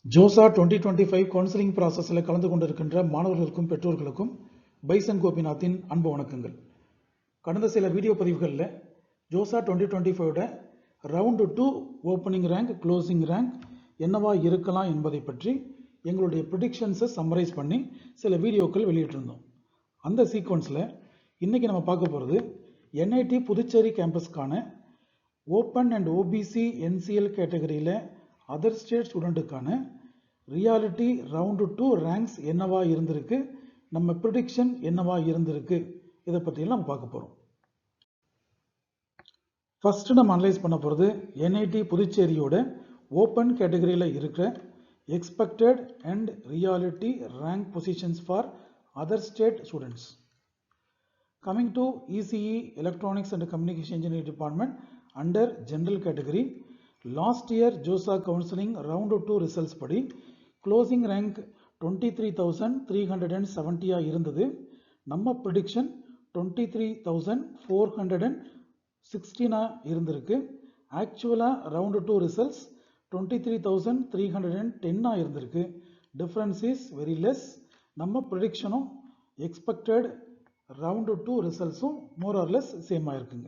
JoSAA 2025 counselling ப்ராசஸில் கலந்து கொண்டிருக்கின்ற மாணவர்களுக்கும் பெற்றோர்களுக்கும் பைசன் கோபிநாத்தின் அன்பு வணக்கங்கள். கடந்த சில வீடியோ பதிவுகளில் JoSAA 2025 round 2 opening rank closing rank என்னவா இருக்கலாம் என்பதை பற்றி எங்களுடைய ப்ரிடிக்ஷன்ஸை சம்மரைஸ் பண்ணி சில வீடியோக்கள் வெளியிட்டிருந்தோம். அந்த சீக்வன்ஸில் இன்றைக்கி நம்ம பார்க்க போகிறது NIT புதுச்சேரி கேம்பஸ்க்கான ஓப்பன் அண்ட் ஓபிசி NCL கேட்டகரியில் அதர் ஸ்டேட் ஸ்டூடெண்ட்டுக்கான ரியாலிட்டி ரவுண்டு 2 ரேங்க்ஸ் என்னவா இருந்திருக்கு, நம்ம ப்ரிடிக்ஷன் என்னவா இருந்திருக்கு, இதை பற்றியெல்லாம் நம்ம பார்க்க போகிறோம். ஃபஸ்ட்டு நம்ம அனலைஸ் பண்ண போகிறது NIT புதுச்சேரியோட ஓப்பன் கேட்டகரியில் இருக்கிற expected and reality rank positions for other state students. Coming to ECE Electronics and Communication Engineering Department under General Category, last year JOSA Counseling Round 2 results படி closing rank 23,370 இருந்தது. நம்ம prediction 23,416 இருந்திருக்கு. ஆக்சுவலாக Round 2 results 23,310 இருந்திருக்கு. Difference is very less. நம்ம ப்ரிடிக்ஷனும் expected Round 2 ரிசல்ட்ஸும் more or less same ஆயிருக்குங்க.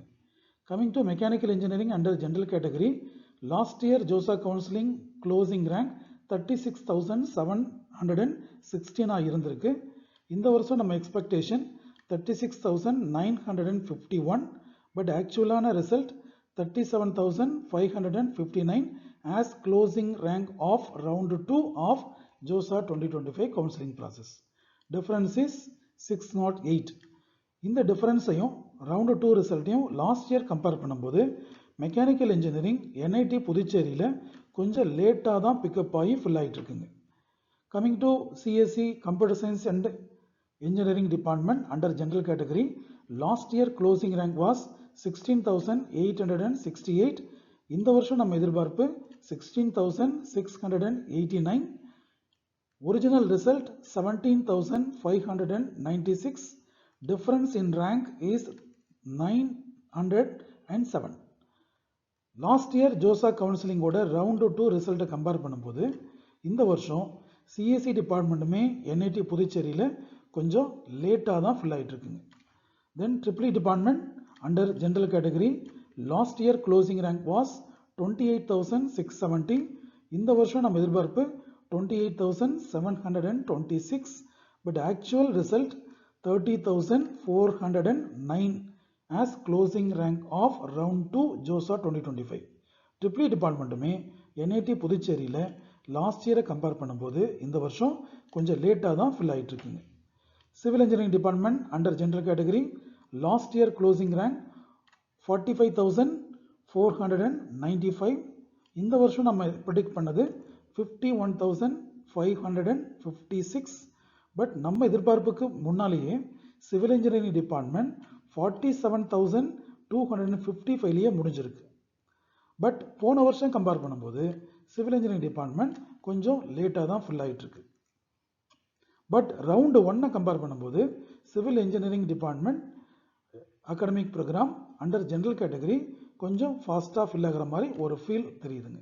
Coming to mechanical engineering under general category, last year JoSAA counselling closing rank 36,716 இருந்திருக்கு. இந்த வருஷம் நம்ம எக்ஸ்பெக்டேஷன் 36,951, பட் ஆக்சுவலான result 37,559 as closing rank of round 2 of JoSAA 2025 counselling process. Difference is 608. இந்த டிஃபரன்ஸையும் round 2 ரிசல்ட்டையும் லாஸ்ட் இயர் கம்பேர் பண்ணும்போது மெக்கானிக்கல் இன்ஜினியரிங் NIT புதுச்சேரியில் கொஞ்சம் லேட்டாக தான் பிக்கப் ஆகி ஃபில் ஆகிட்டு இருக்குங்க. Coming to CSE computer science and engineering department under general category, last year closing rank was 16,868. இந்த வருஷம் நம்ம எதிர்பார்ப்பு 16,689. Original result 17,596. Difference in rank is 907. Last year JoSAA கவுன்சிலிங்கோட ரவுண்டு 2 ரிசல்ட்டை கம்பேர் பண்ணும்போது இந்த வருஷம் CSE டிபார்ட்மெண்ட்டுமே NIT புதுச்சேரியில் கொஞ்சம் லேட்டாக தான் ஃபில் ஆகிட்டு இருக்குங்க. Then triple department under general category, last year closing rank was 28,670. இந்த வருஷம் நம்ம எதிர்பார்ப்பு 28,726, but actual result 30,409 as closing rank of round 2 JOSA 2025. Triple டிபார்ட்மெண்ட்டுமே NIT புதுச்சேரியில் லாஸ்ட் இயரை கம்பேர் பண்ணும்போது இந்த வருஷம் கொஞ்சம் லேட்டாக தான் ஃபில் ஆகிட்டு இருக்குங்க. Civil engineering department under general category, last year closing rank 45,495. இந்த வருஷம் நம்ம ப்ரிடிக்ட் பண்ணது 51,556, பட் நம்ம எதிர்பார்ப்புக்கு முன்னாலேயே சிவில் இன்ஜினியரிங் டிபார்ட்மெண்ட் 47,255 முடிஞ்சிருக்கு. பட் போன வருஷம் கம்பேர் பண்ணும்போது சிவில் இன்ஜினியரிங் டிபார்ட்மெண்ட் கொஞ்சம் லேட்டாக தான் ஃபில் ஆகிட்டு இருக்கு. பட் ரவுண்டு 1 கம்பேர் பண்ணும்போது civil engineering department academic program under general category கொஞ்சம் ஃபாஸ்ட்டாக ஃபில் ஆகிற மாதிரி ஒரு ஃபீல் தெரியுதுங்க.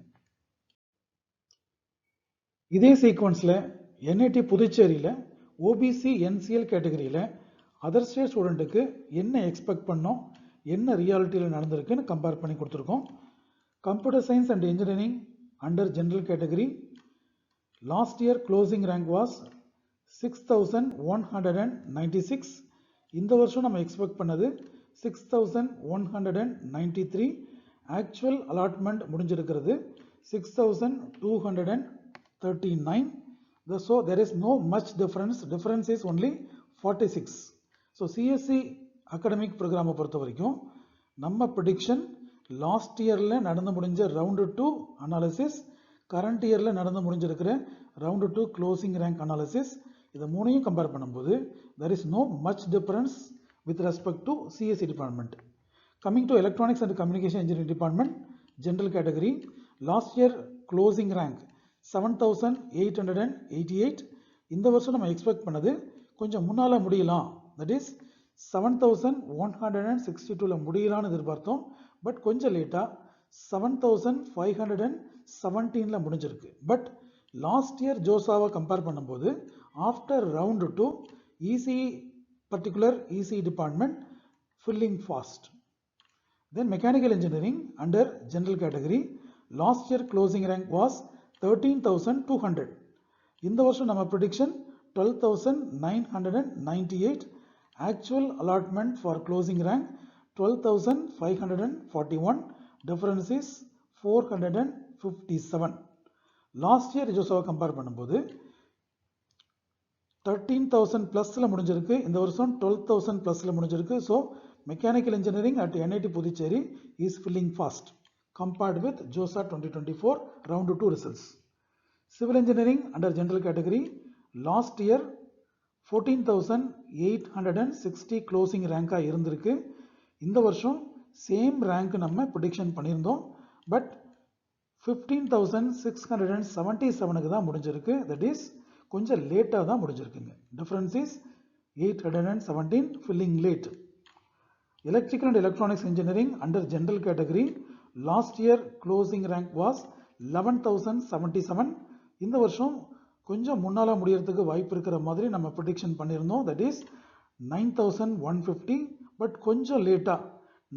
இதே சீக்வன்ஸில் NIT புதுச்சேரியில் OBC NCL கேட்டகரியில் அதர் ஸ்டேட் ஸ்டூடெண்ட்டுக்கு என்ன எக்ஸ்பெக்ட் பண்ணோம், என்ன ரியாலிட்டியில் நடந்திருக்குன்னு கம்பேர் பண்ணி கொடுத்துருக்கோம். Computer science and engineering under general category, last year closing rank was 6,196. இந்த வருஷம் நம்ம எக்ஸ்பெக்ட் பண்ணது 6,193. ஆக்சுவல் அலாட்மெண்ட் முடிஞ்சிருக்கிறது 6,239. So there is no much difference. Difference is only 46. So CSE academic program பொறுத்த வரைக்கும் நம்ம ப்ரிடிக்ஷன் லாஸ்ட் இயரில் நடந்து முடிஞ்ச ரவுண்டு 2 அனாலிசிஸ், கரண்ட் இயரில் நடந்து முடிஞ்சிருக்கிற ரவுண்டு 2 க்ளோசிங் ரேங்க் அனாலிசிஸ், இதை மூணையும் கம்பேர் பண்ணும்போது there is no much difference with respect to CSE department. Coming to electronics and communication engineering department general category, last year closing rank 7,888. இந்த வருஷம் நம்ம expect பண்ணது கொஞ்சம் முன்னால் முடியலாம், தட் இஸ் 7,162 முடியலான்னு எதிர்பார்த்தோம். பட் கொஞ்சம் லேட்டாக 7,517 முடிஞ்சிருக்கு. பட் லாஸ்ட் இயர் ஜோசாவை கம்பேர் பண்ணும்போது after round 2 EC particular EC department filling fast. Then mechanical engineering under general category last year closing rank was 13,200. இந்த வருஷம் நம்ம prediction 12,998. Actual allotment for closing rank 12,541. Difference is 457. Last year ஜோசாவை compare பண்ணும்போது 13,000 பிளஸ்ல முடிஞ்சிருக்கு, இந்த வருஷம் 12,000 பிளஸ்ல முடிஞ்சிருக்கு. So mechanical engineering at NIT Puducherry is filling fast compared with JoSAA 2024 round 2 results. Civil engineering under general category last year 14,860 closing ரேங்காக இருந்திருக்கு. இந்த வருஷம் சேம் ரேங்க் நம்ம ப்ரிடிக்ஷன் பண்ணியிருந்தோம், பட் 15,677க்கு தான் முடிஞ்சிருக்கு. தட் இஸ் கொஞ்சம் லேட்டாக தான் முடிஞ்சிருக்குங்க. Difference is 817 filling late. Electrical and electronics engineering under general category last year closing rank was 11,077. இந்த வருஷம் கொஞ்சம் முன்னால் முடியறதுக்கு வாய்ப்பு இருக்கிற மாதிரி நம்ம ப்ரிடிக்ஷன் பண்ணியிருந்தோம். தட் இஸ் 9,150, பட் கொஞ்சம் லேட்டாக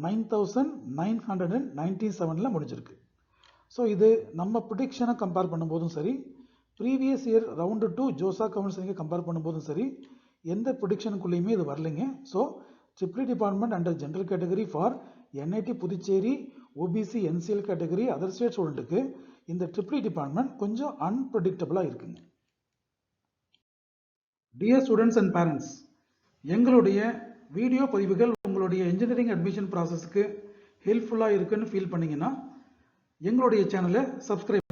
9,997ல் முடிஞ்சிருக்கு. ஸோ இது நம்ம ப்ரிடிக்ஷனை கம்பேர் பண்ணும்போதும் சரி, ப்ரீவியஸ் இயர் ரவுண்டு 2 ஜோசா கவுன்சிலிங்கை கம்பேர் பண்ணும்போதும் சரி, எந்த ப்ரிடிக்ஷனுக்குள்ளேயுமே இது வரலைங்க. So triple department under general category for NIT Puducherry OBC NCL category other state ஸ்டூடெண்ட்டுக்கு இந்த ட்ரிபிள் டிபார்ட்மெண்ட் கொஞ்சம் அன்பிரடிக்டபிளாக இருக்குங்க. டியர் ஸ்டூடெண்ட்ஸ் அண்ட் பேரண்ட்ஸ், எங்களுடைய வீடியோ பதிவுகள் உங்களுடைய இன்ஜினியரிங் அட்மிஷன் ப்ராசஸ்க்கு ஹெல்ப்ஃபுல்லாக இருக்குன்னு ஃபீல் பண்ணிங்கன்னா எங்களுடைய சேனலை சப்ஸ்கிரைப்